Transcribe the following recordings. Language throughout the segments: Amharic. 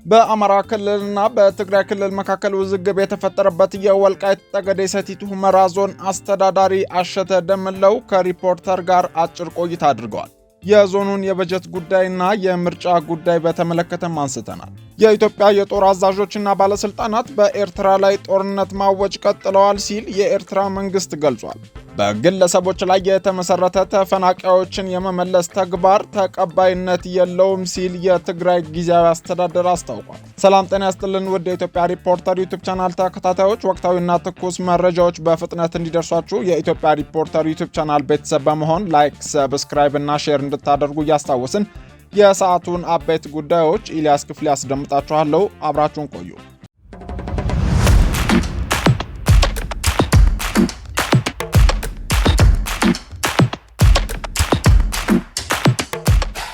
በአማራ ክልልና በትግራይ ክልል መካከል ውዝግብ የተፈጠረበት የወልቃይት ጠገዴ ሰቲት ሁመራ ዞን አስተዳዳሪ አሸተ ደምለው ከሪፖርተር ጋር አጭር ቆይታ አድርገዋል። የዞኑን የበጀት ጉዳይና የምርጫ ጉዳይ በተመለከተም አንስተናል። የኢትዮጵያ የጦር አዛዦችና ባለስልጣናት በኤርትራ ላይ ጦርነት ማወጅ ቀጥለዋል ሲል የኤርትራ መንግስት ገልጿል። በግለሰቦች ላይ የተመሰረተ ተፈናቃዮችን የመመለስ ተግባር ተቀባይነት የለውም ሲል የትግራይ ጊዜያዊ አስተዳደር አስታውቋል። ሰላም ጤና ያስጥልን ውድ የኢትዮጵያ ሪፖርተር ዩቲዩብ ቻናል ተከታታዮች፣ ወቅታዊና ትኩስ መረጃዎች በፍጥነት እንዲደርሷችሁ የኢትዮጵያ ሪፖርተር ዩቲዩብ ቻናል ቤተሰብ በመሆን ላይክ፣ ሰብስክራይብ እና ሼር እንድታደርጉ እያስታወስን የሰዓቱን አበይት ጉዳዮች ኢሊያስ ክፍሌ ያስደምጣችኋለሁ። አብራችሁን ቆዩ።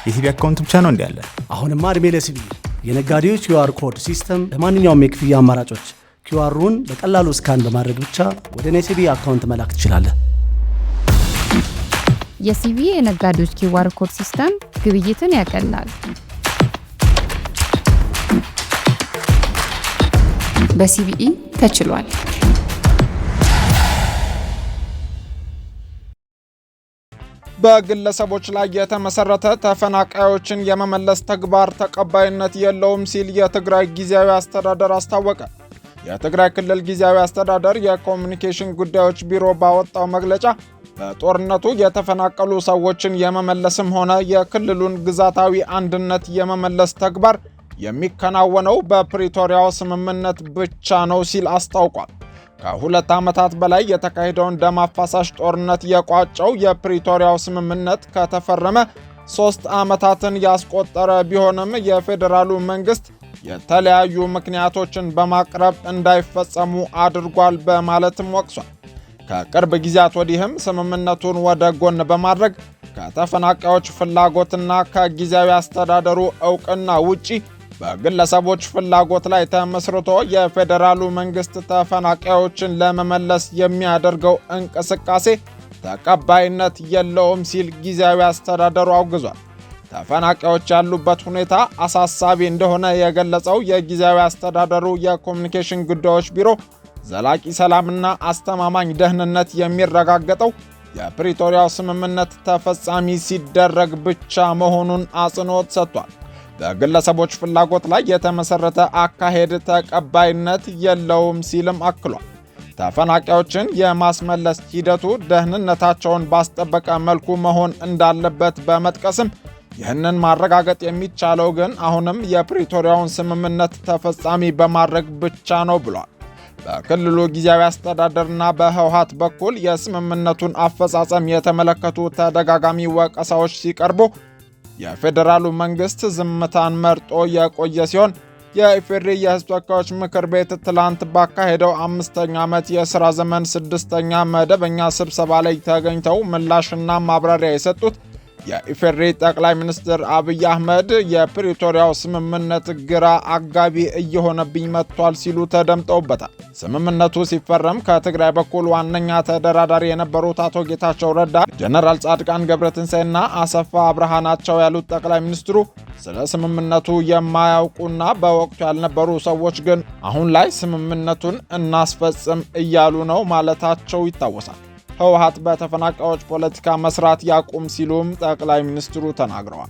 የሲቢ አካውንት ብቻ ነው እንዲያለ አሁንማ እድሜ ለሲቢ የነጋዴዎች QR ኮድ ሲስተም ለማንኛውም የክፍያ አማራጮች QRውን በቀላሉ ስካን በማድረግ ብቻ ወደ ሲቢ አካውንት መላክ ትችላለህ። የሲቢ የነጋዴዎች QR ኮድ ሲስተም ግብይትን ያቀላል። በሲቢኢ ተችሏል። በግለሰቦች ላይ የተመሰረተ ተፈናቃዮችን የመመለስ ተግባር ተቀባይነት የለውም ሲል የትግራይ ጊዜያዊ አስተዳደር አስታወቀ። የትግራይ ክልል ጊዜያዊ አስተዳደር የኮሚኒኬሽን ጉዳዮች ቢሮ ባወጣው መግለጫ በጦርነቱ የተፈናቀሉ ሰዎችን የመመለስም ሆነ የክልሉን ግዛታዊ አንድነት የመመለስ ተግባር የሚከናወነው በፕሪቶሪያው ስምምነት ብቻ ነው ሲል አስታውቋል። ከ2 ዓመታት በላይ የተካሄደውን ደም አፋሳሽ ጦርነት የቋጨው የፕሪቶሪያው ስምምነት ከተፈረመ 3 ዓመታትን ያስቆጠረ ቢሆንም የፌዴራሉ መንግስት የተለያዩ ምክንያቶችን በማቅረብ እንዳይፈጸሙ አድርጓል በማለትም ወቅሷል። ከቅርብ ጊዜያት ወዲህም ስምምነቱን ወደ ጎን በማድረግ ከተፈናቃዮች ፍላጎትና ከጊዜያዊ አስተዳደሩ ዕውቅና ውጪ በግለሰቦች ፍላጎት ላይ ተመስርቶ የፌዴራሉ መንግስት ተፈናቃዮችን ለመመለስ የሚያደርገው እንቅስቃሴ ተቀባይነት የለውም ሲል ጊዜያዊ አስተዳደሩ አውግዟል። ተፈናቃዮች ያሉበት ሁኔታ አሳሳቢ እንደሆነ የገለጸው የጊዜያዊ አስተዳደሩ የኮሚኒኬሽን ጉዳዮች ቢሮ ዘላቂ ሰላምና አስተማማኝ ደህንነት የሚረጋገጠው የፕሪቶሪያው ስምምነት ተፈጻሚ ሲደረግ ብቻ መሆኑን አጽንኦት ሰጥቷል። በግለሰቦች ፍላጎት ላይ የተመሰረተ አካሄድ ተቀባይነት የለውም ሲልም አክሏል። ተፈናቃዮችን የማስመለስ ሂደቱ ደህንነታቸውን ባስጠበቀ መልኩ መሆን እንዳለበት በመጥቀስም ይህንን ማረጋገጥ የሚቻለው ግን አሁንም የፕሪቶሪያውን ስምምነት ተፈጻሚ በማድረግ ብቻ ነው ብሏል። በክልሉ ጊዜያዊ አስተዳደርና በህወሓት በኩል የስምምነቱን አፈጻጸም የተመለከቱ ተደጋጋሚ ወቀሳዎች ሲቀርቡ የፌዴራሉ መንግስት ዝምታን መርጦ የቆየ ሲሆን የኢፌዴሪ የህዝብ ተወካዮች ምክር ቤት ትላንት ባካሄደው 5ኛ ዓመት የሥራ ዘመን 6ኛ መደበኛ ስብሰባ ላይ ተገኝተው ምላሽና ማብራሪያ የሰጡት የኢፌዴሪ ጠቅላይ ሚኒስትር አብይ አህመድ የፕሪቶሪያው ስምምነት ግራ አጋቢ እየሆነብኝ መጥቷል ሲሉ ተደምጠውበታል። ስምምነቱ ሲፈረም ከትግራይ በኩል ዋነኛ ተደራዳሪ የነበሩት አቶ ጌታቸው ረዳ፣ ጀነራል ጻድቃን ገብረትንሳኤና አሰፋ አብርሃ ናቸው ያሉት ጠቅላይ ሚኒስትሩ ስለ ስምምነቱ የማያውቁና በወቅቱ ያልነበሩ ሰዎች ግን አሁን ላይ ስምምነቱን እናስፈጽም እያሉ ነው ማለታቸው ይታወሳል። ህወሓት በተፈናቃዮች ፖለቲካ መስራት ያቁም ሲሉም ጠቅላይ ሚኒስትሩ ተናግረዋል።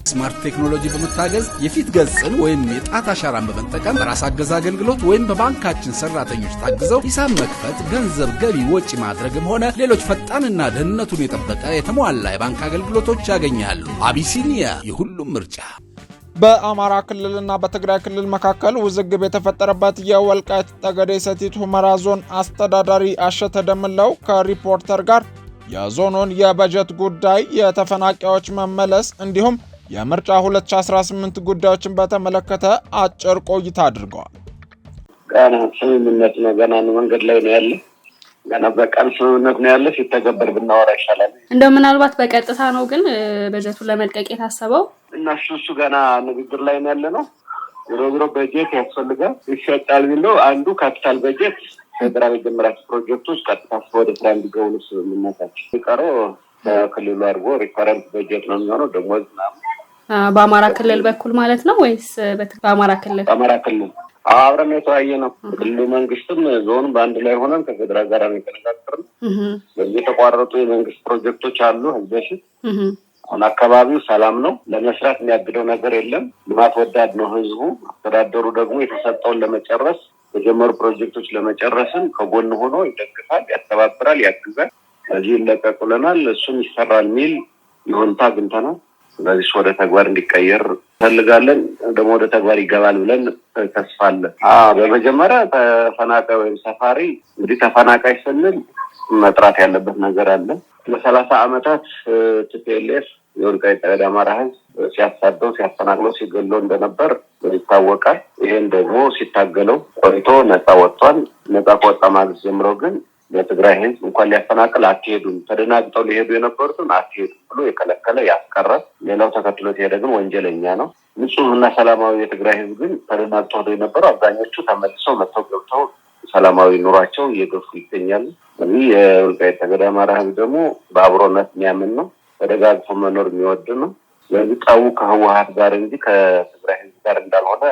ስማርት ቴክኖሎጂ በመታገዝ የፊት ገጽን ወይም የጣት አሻራን በመጠቀም በራስ አገዝ አገልግሎት ወይም በባንካችን ሰራተኞች ታግዘው ሂሳብ መክፈት፣ ገንዘብ ገቢ ወጪ ማድረግም ሆነ ሌሎች ፈጣንና ደህንነቱን የጠበቀ የተሟላ የባንክ አገልግሎቶች ያገኛሉ። አቢሲኒያ የሁሉም ምርጫ። በአማራ ክልልና በትግራይ ክልል መካከል ውዝግብ የተፈጠረበት የወልቃይት ጠገዴ ሰቲት ሁመራ ዞን አስተዳዳሪ አሸተ ደምለው ከሪፖርተር ጋር የዞኑን የበጀት ጉዳይ፣ የተፈናቃዮች መመለስ እንዲሁም የምርጫ 2018 ጉዳዮችን በተመለከተ አጭር ቆይታ አድርገዋል። ገና ስምምነት ነው፣ ገና መንገድ ላይ ነው ያለ። ገና በቃል ስምምነት ነው ያለ። ሲተገበር ብናወራ ይሻላል። እንደው ምናልባት በቀጥታ ነው ግን በጀቱን ለመልቀቅ የታሰበው እና እሱ ገና ንግግር ላይ ነው ያለ ነው። ዞሮ በጀት ያስፈልጋል ይሸጣል ቢለው አንዱ ካፒታል በጀት ፌደራል የጀመራቸው ፕሮጀክቶች ቀጥታ ወደ ስራ እንዲገቡ ስምምነታቸው ሲቀረው ክልሉ አድርጎ ሪፈረንስ በጀት ነው የሚሆነው። ደሞዝ በአማራ ክልል በኩል ማለት ነው ወይስ በአማራ ክልል? በአማራ ክልል አብረን የተወያየ ነው። ክልሉ መንግስትም ዞን በአንድ ላይ ሆነን ከፌደራል ጋር ነው የተነጋገርነው። በዚህ የተቋረጡ የመንግስት ፕሮጀክቶች አሉ። ህዝበሽት አሁን አካባቢው ሰላም ነው። ለመስራት የሚያግደው ነገር የለም። ልማት ወዳድ ነው ህዝቡ። አስተዳደሩ ደግሞ የተሰጠውን ለመጨረስ የጀመሩ ፕሮጀክቶች ለመጨረስም ከጎን ሆኖ ይደግፋል፣ ያስተባብራል፣ ያግዛል። እዚህ ይለቀቁልናል፣ እሱም ይሰራል የሚል ይሁንታ አግኝተናል። ስለዚህ ወደ ተግባር እንዲቀየር ፈልጋለን። ደግሞ ወደ ተግባር ይገባል ብለን ተስፋ አለን። በመጀመሪያ ተፈናቃይ ወይም ሰፋሪ እንግዲህ ተፈናቃይ ስንል መጥራት ያለበት ነገር አለ። ለ30 ዓመታት ቲፒኤልኤፍ የወልቃይት ጠገዴ አማራ ህዝብ ሲያሳደው ሲያፈናቅለው ሲገለው እንደነበር ይታወቃል። ይሄን ደግሞ ሲታገለው ቆይቶ ነፃ ወጥቷል። ነፃ ከወጣ ማግስት ጀምሮ ግን ለትግራይ ህዝብ እንኳን ሊያፈናቅል አትሄዱም፣ ተደናግጠው ሊሄዱ የነበሩትን አትሄዱም ብሎ የከለከለ ያስቀረ፣ ሌላው ተከትሎት የሄደ ግን ወንጀለኛ ነው። ንጹህና ሰላማዊ የትግራይ ህዝብ ግን ተደናግጠው ሄዶ የነበሩ አብዛኞቹ ተመልሰው መጥተው ገብተው ሰላማዊ ኑሯቸው እየገፉ ይገኛሉ። እዚህ የወልቃይት ጠገዴ አማራ ህዝብ ደግሞ በአብሮነት የሚያምን ነው፣ ተደጋግፎ መኖር የሚወድ ነው። ስለዚህ ጠቡ ከህወሓት ጋር እንጂ ከትግራይ ህዝብ ጋር እንዳልሆነ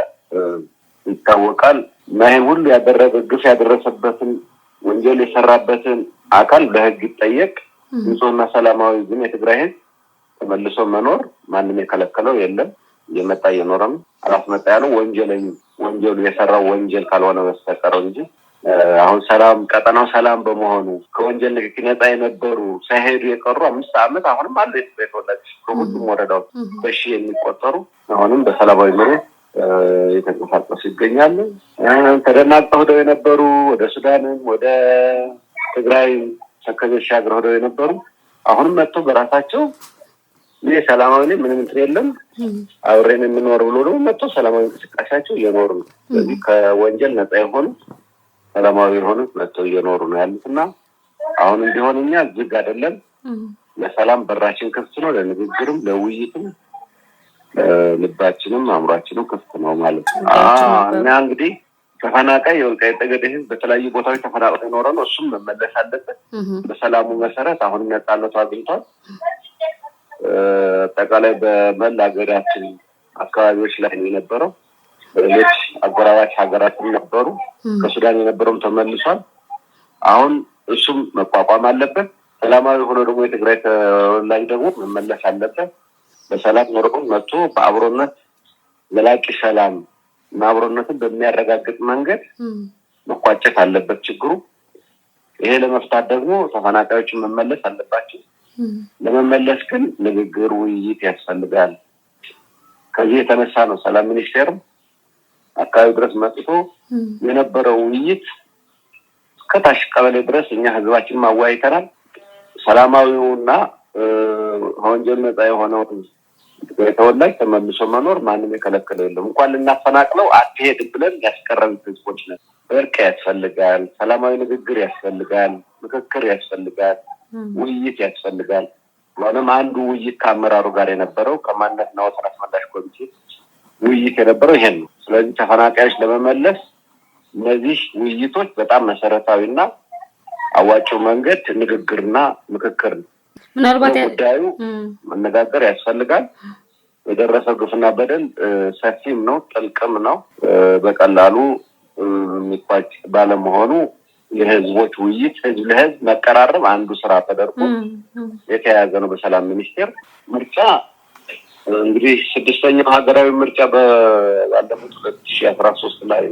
ይታወቃል። እና ይህን ሁሉ ያደረገ ግፍ ያደረሰበትን ወንጀል የሰራበትን አካል በህግ ይጠየቅ። ንጹህና ሰላማዊ ግን የትግራይ ህዝብ ተመልሶ መኖር ማንም የከለከለው የለም። እየመጣ እየኖረ ነው። አላስመጣ ያለው ወንጀሉ የሰራው ወንጀል ካልሆነ በስተቀር እንጂ አሁን ሰላም ቀጠናው ሰላም በመሆኑ ከወንጀል ንክኪ ነፃ የነበሩ ሳይሄዱ የቀሩ 5 ዓመት አሁንም አሉ። የተወላጅ ከሁሉም ወረዳዎች በሺ የሚቆጠሩ አሁንም በሰላማዊ ኑሮ የተንቀሳቀሱ ይገኛሉ። ተደናግጠው ሄደው የነበሩ ወደ ሱዳንም ወደ ትግራይ ተከዜ ሻገር ሄደው የነበሩ አሁንም መጥተው በራሳቸው ይሄ ሰላማዊ ነው ምንም እንትን የለም አብረን የምንኖር ብሎ ነው መጥተው ሰላማዊ እንቅስቃሴያቸው እየኖሩ ነው። ስለዚህ ከወንጀል ነፃ የሆኑ ሰላማዊ የሆኑ መጥተው እየኖሩ ነው ያሉትና አሁንም ቢሆን እኛ ዝግ አይደለም። ለሰላም በራችን ክፍት ነው፣ ለንግግርም ለውይይትም ልባችንም አእምሯችንም ክፍት ነው ማለት ነው። እና እንግዲህ ተፈናቃይ የወልቃይት ጠገዴ ህዝብ በተለያዩ ቦታዎች ተፈናቅሎ የኖረ ነው። እሱም መመለስ አለበት። በሰላሙ መሰረት አሁን ነፃነቱ አግኝቷል። አጠቃላይ በመላ ሀገራችን አካባቢዎች ላይ ነው የነበረው። ሌሎች አጎራባች ሀገራትም ነበሩ። ከሱዳን የነበረውም ተመልሷል። አሁን እሱም መቋቋም አለበት። ሰላማዊ ሆኖ ደግሞ የትግራይ ተወላጅ ደግሞ መመለስ አለበት። በሰላም ኖረውን መጥቶ በአብሮነት ዘላቂ ሰላም እና አብሮነትን በሚያረጋግጥ መንገድ መቋጨት አለበት ችግሩ። ይሄ ለመፍታት ደግሞ ተፈናቃዮችን መመለስ አለባቸው። ለመመለስ ግን ንግግር፣ ውይይት ያስፈልጋል። ከዚህ የተነሳ ነው ሰላም ሚኒስቴርም አካባቢ ድረስ መጥቶ የነበረው ውይይት ከታች ቀበሌ ድረስ እኛ ህዝባችን ማዋይተናል። ሰላማዊውና ወንጀል ነፃ የሆነው ተወላጅ ተመልሶ መኖር ማንም የከለከለው የለም። እንኳን ልናፈናቅለው አትሄድም ብለን ያስቀረን ህዝቦች ነን። እርቅ ያስፈልጋል፣ ሰላማዊ ንግግር ያስፈልጋል፣ ምክክር ያስፈልጋል፣ ውይይት ያስፈልጋል። ስለሆነም አንዱ ውይይት ከአመራሩ ጋር የነበረው ከማንነትና ወሰን አስመላሽ ኮሚቴ ውይይት የነበረው ይሄን ነው። ስለዚህ ተፈናቃዮች ለመመለስ እነዚህ ውይይቶች በጣም መሰረታዊና አዋጭው መንገድ ንግግርና ምክክር ነው። ምናልባት ጉዳዩ መነጋገር ያስፈልጋል። የደረሰው ግፍና በደል ሰፊም ነው፣ ጥልቅም ነው። በቀላሉ የሚቋጭ ባለመሆኑ የህዝቦች ውይይት፣ ህዝብ ለህዝብ መቀራረብ አንዱ ስራ ተደርጎ የተያያዘ ነው። በሰላም ሚኒስቴር ምርጫ እንግዲህ 6ኛው ሀገራዊ ምርጫ ባለፉት 2013 ላይ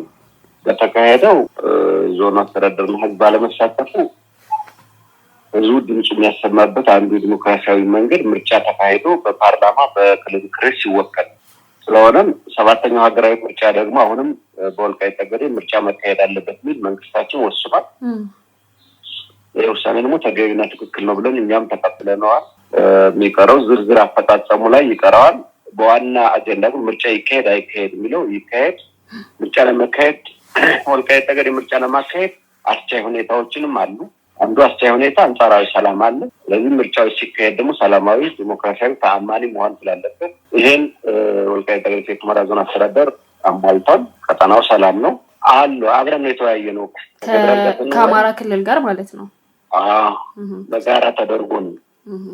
በተካሄደው ዞን አስተዳደርና ህዝብ ባለመሳተፉ ህዝቡ ድምፁ የሚያሰማበት አንዱ ዲሞክራሲያዊ መንገድ ምርጫ ተካሂዶ በፓርላማ በክልል ምክር ቤት ሲወከል ስለሆነም 7ኛው ሀገራዊ ምርጫ ደግሞ አሁንም በወልቃይት ጠገዴ ምርጫ መካሄድ አለበት የሚል መንግስታችን ወስኗል። ይህ ውሳኔ ደግሞ ተገቢና ትክክል ነው ብለን እኛም ተቀብለነዋል። የሚቀረው ዝርዝር አፈጻጸሙ ላይ ይቀረዋል። በዋና አጀንዳ ግን ምርጫ ይካሄድ አይካሄድ የሚለው ይካሄድ። ምርጫ ለመካሄድ ወልቃይት ጠገዴ ምርጫ ለማካሄድ አስቻይ ሁኔታዎችንም አሉ። አንዱ አስቻይ ሁኔታ አንጻራዊ ሰላም አለ። ስለዚህ ምርጫዎች ሲካሄድ ደግሞ ሰላማዊ፣ ዲሞክራሲያዊ፣ ተአማኒ መሆን ስላለበት ይሄን ወልቃይት ጠገዴ ሰቲት ሁመራ ዞን አስተዳደር አሟልቷል። ቀጠናው ሰላም ነው አሉ። አብረን የተወያየ ነው ከአማራ ክልል ጋር ማለት ነው። በጋራ ተደርጎ ነው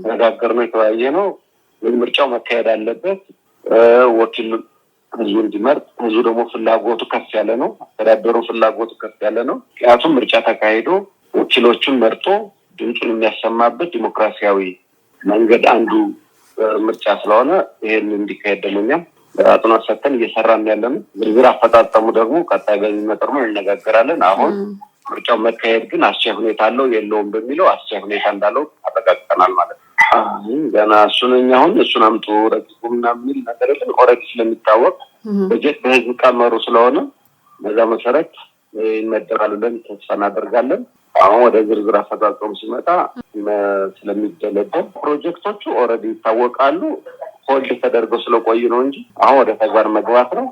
ተነጋገርነው የተወያየ ነው። ምርጫው መካሄድ አለበት። ወኪል ህዝቡ እንዲመርጥ ህዝቡ ደግሞ ፍላጎቱ ከፍ ያለ ነው። አስተዳደሩ ፍላጎቱ ከፍ ያለ ነው። ምክንያቱም ምርጫ ተካሂዶ ወኪሎቹን መርጦ ድምፁን የሚያሰማበት ዲሞክራሲያዊ መንገድ አንዱ ምርጫ ስለሆነ ይሄን እንዲካሄድ ደግሞ እኛም አጥናት ሰጥተን እየሰራን ያለን። ዝርዝር አፈጻጸሙ ደግሞ ቀጣይ በሚመጣው እንነጋገራለን። አሁን ምርጫው መካሄድ ግን አስቻይ ሁኔታ አለው የለውም በሚለው አስቻይ ሁኔታ እንዳለው አረጋግጠናል ማለት ነው። ገና እሱን አምጡ ረግጡና የሚል ነገር የለም። ኦልሬዲ ስለሚታወቅ በጀት በህዝብ ቀመሩ ስለሆነ በዛ መሰረት ይመደባል ብለን ተስፋ እናደርጋለን። አሁን ወደ ዝርዝር አፈጻጸሙ ሲመጣ ስለሚደለደል ፕሮጀክቶቹ ኦልሬዲ ይታወቃሉ። ሆልድ ተደርገው ስለቆዩ ነው እንጂ አሁን ወደ ተግባር መግባት ነው።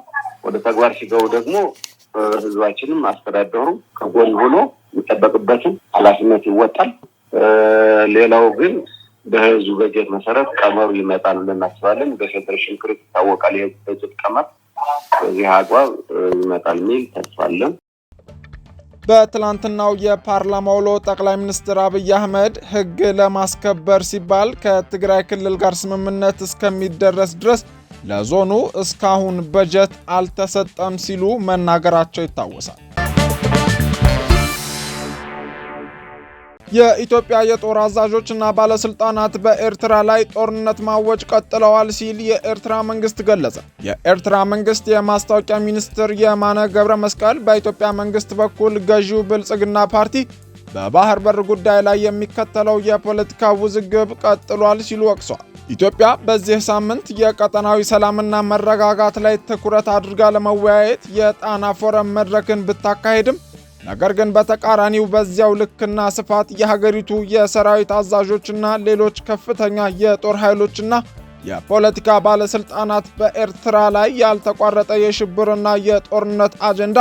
ወደ ተግባር ሲገቡ ደግሞ ህዝባችንም አስተዳደሩ ከጎን ሆኖ የሚጠበቅበትን ኃላፊነት ይወጣል። ሌላው ግን በህዝቡ በጀት መሰረት ቀመሩ ይመጣል ብለን እናስባለን። በፌዴሬሽን ምክር ቤት ይታወቃል የበጀት ቀመር በዚህ አግባብ ይመጣል የሚል ተስፋ አለን። በትላንትናው የፓርላማ ውሎ ጠቅላይ ሚኒስትር አብይ አህመድ ህግ ለማስከበር ሲባል ከትግራይ ክልል ጋር ስምምነት እስከሚደረስ ድረስ ለዞኑ እስካሁን በጀት አልተሰጠም ሲሉ መናገራቸው ይታወሳል። የኢትዮጵያ የጦር አዛዦችና ባለስልጣናት በኤርትራ ላይ ጦርነት ማወጅ ቀጥለዋል ሲል የኤርትራ መንግስት ገለጸ። የኤርትራ መንግስት የማስታወቂያ ሚኒስትር የማነ ገብረ መስቀል በኢትዮጵያ መንግስት በኩል ገዢው ብልጽግና ፓርቲ በባህር በር ጉዳይ ላይ የሚከተለው የፖለቲካ ውዝግብ ቀጥሏል ሲሉ ወቅሷል። ኢትዮጵያ በዚህ ሳምንት የቀጠናዊ ሰላምና መረጋጋት ላይ ትኩረት አድርጋ ለመወያየት የጣና ፎረም መድረክን ብታካሄድም ነገር ግን በተቃራኒው በዚያው ልክና ስፋት የሀገሪቱ የሰራዊት አዛዦችና ሌሎች ከፍተኛ የጦር ኃይሎችና የፖለቲካ ባለስልጣናት በኤርትራ ላይ ያልተቋረጠ የሽብርና የጦርነት አጀንዳ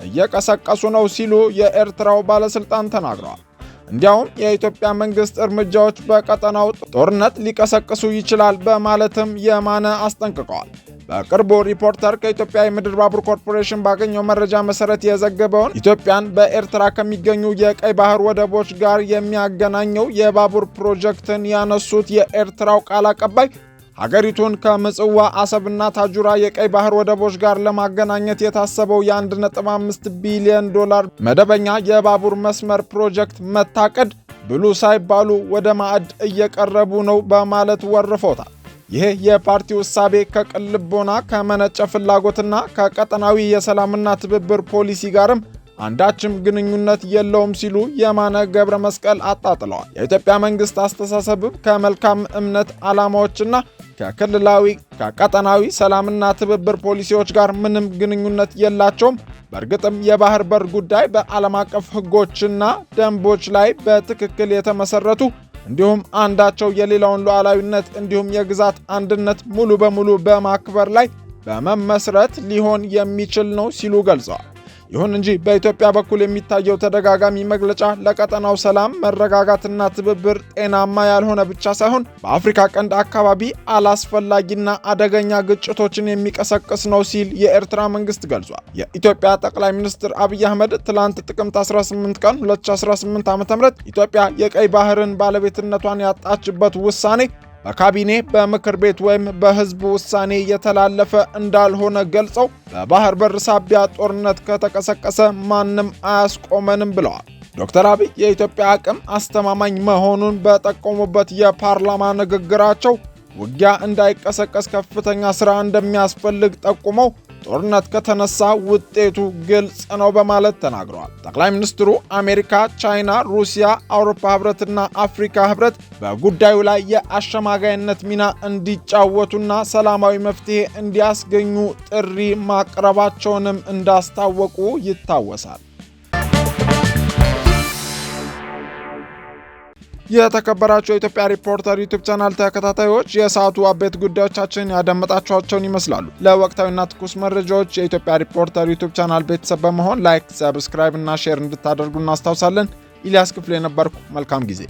እየቀሰቀሱ ነው ሲሉ የኤርትራው ባለስልጣን ተናግረዋል። እንዲያውም የኢትዮጵያ መንግስት እርምጃዎች በቀጠናው ጦርነት ሊቀሰቅሱ ይችላል በማለትም የማነ አስጠንቅቀዋል። በቅርቡ ሪፖርተር ከኢትዮጵያ የምድር ባቡር ኮርፖሬሽን ባገኘው መረጃ መሰረት የዘገበውን ኢትዮጵያን በኤርትራ ከሚገኙ የቀይ ባህር ወደቦች ጋር የሚያገናኘው የባቡር ፕሮጀክትን ያነሱት የኤርትራው ቃል አቀባይ ሀገሪቱን ከምጽዋ አሰብና ታጁራ የቀይ ባህር ወደቦች ጋር ለማገናኘት የታሰበው የ1.5 ቢሊዮን ዶላር መደበኛ የባቡር መስመር ፕሮጀክት መታቀድ ብሉ ሳይባሉ ወደ ማዕድ እየቀረቡ ነው በማለት ወርፈውታል። ይሄ የፓርቲው እሳቤ ከቅልቦና ከመነጨ ፍላጎትና ከቀጠናዊ የሰላምና ትብብር ፖሊሲ ጋርም አንዳችም ግንኙነት የለውም ሲሉ የማነ ገብረ መስቀል አጣጥለዋል። የኢትዮጵያ መንግስት አስተሳሰብ ከመልካም እምነት ዓላማዎችና ከቀጠናዊ ሰላምና ትብብር ፖሊሲዎች ጋር ምንም ግንኙነት የላቸውም። በእርግጥም የባህር በር ጉዳይ በዓለም አቀፍ ሕጎችና ደንቦች ላይ በትክክል የተመሰረቱ እንዲሁም አንዳቸው የሌላውን ሉዓላዊነት እንዲሁም የግዛት አንድነት ሙሉ በሙሉ በማክበር ላይ በመመስረት ሊሆን የሚችል ነው ሲሉ ገልጸዋል። ይሁን እንጂ በኢትዮጵያ በኩል የሚታየው ተደጋጋሚ መግለጫ ለቀጠናው ሰላም፣ መረጋጋትና ትብብር ጤናማ ያልሆነ ብቻ ሳይሆን በአፍሪካ ቀንድ አካባቢ አላስፈላጊና አደገኛ ግጭቶችን የሚቀሰቅስ ነው ሲል የኤርትራ መንግስት ገልጿል። የኢትዮጵያ ጠቅላይ ሚኒስትር አብይ አህመድ ትላንት ጥቅምት 18 ቀን 2018 ዓ.ም ኢትዮጵያ የቀይ ባህርን ባለቤትነቷን ያጣችበት ውሳኔ በካቢኔ በምክር ቤት ወይም በህዝብ ውሳኔ የተላለፈ እንዳልሆነ ገልጸው በባህር በር ሳቢያ ጦርነት ከተቀሰቀሰ ማንም አያስቆመንም ብለዋል። ዶክተር አብይ የኢትዮጵያ አቅም አስተማማኝ መሆኑን በጠቆሙበት የፓርላማ ንግግራቸው ውጊያ እንዳይቀሰቀስ ከፍተኛ ስራ እንደሚያስፈልግ ጠቁመው ጦርነት ከተነሳ ውጤቱ ግልጽ ነው በማለት ተናግረዋል። ጠቅላይ ሚኒስትሩ አሜሪካ፣ ቻይና፣ ሩሲያ፣ አውሮፓ ህብረትና አፍሪካ ህብረት በጉዳዩ ላይ የአሸማጋይነት ሚና እንዲጫወቱና ሰላማዊ መፍትሄ እንዲያስገኙ ጥሪ ማቅረባቸውንም እንዳስታወቁ ይታወሳል። የተከበራችሁ የኢትዮጵያ ሪፖርተር ዩቲዩብ ቻናል ተከታታዮች የሰዓቱ አበይት ጉዳዮቻችን ያደመጣችኋቸውን ይመስላሉ። ለወቅታዊና ትኩስ መረጃዎች የኢትዮጵያ ሪፖርተር ዩቲዩብ ቻናል ቤተሰብ በመሆን ላይክ፣ ሰብስክራይብ እና ሼር እንድታደርጉ እናስታውሳለን። ኢልያስ ክፍሌ ነበርኩ። መልካም ጊዜ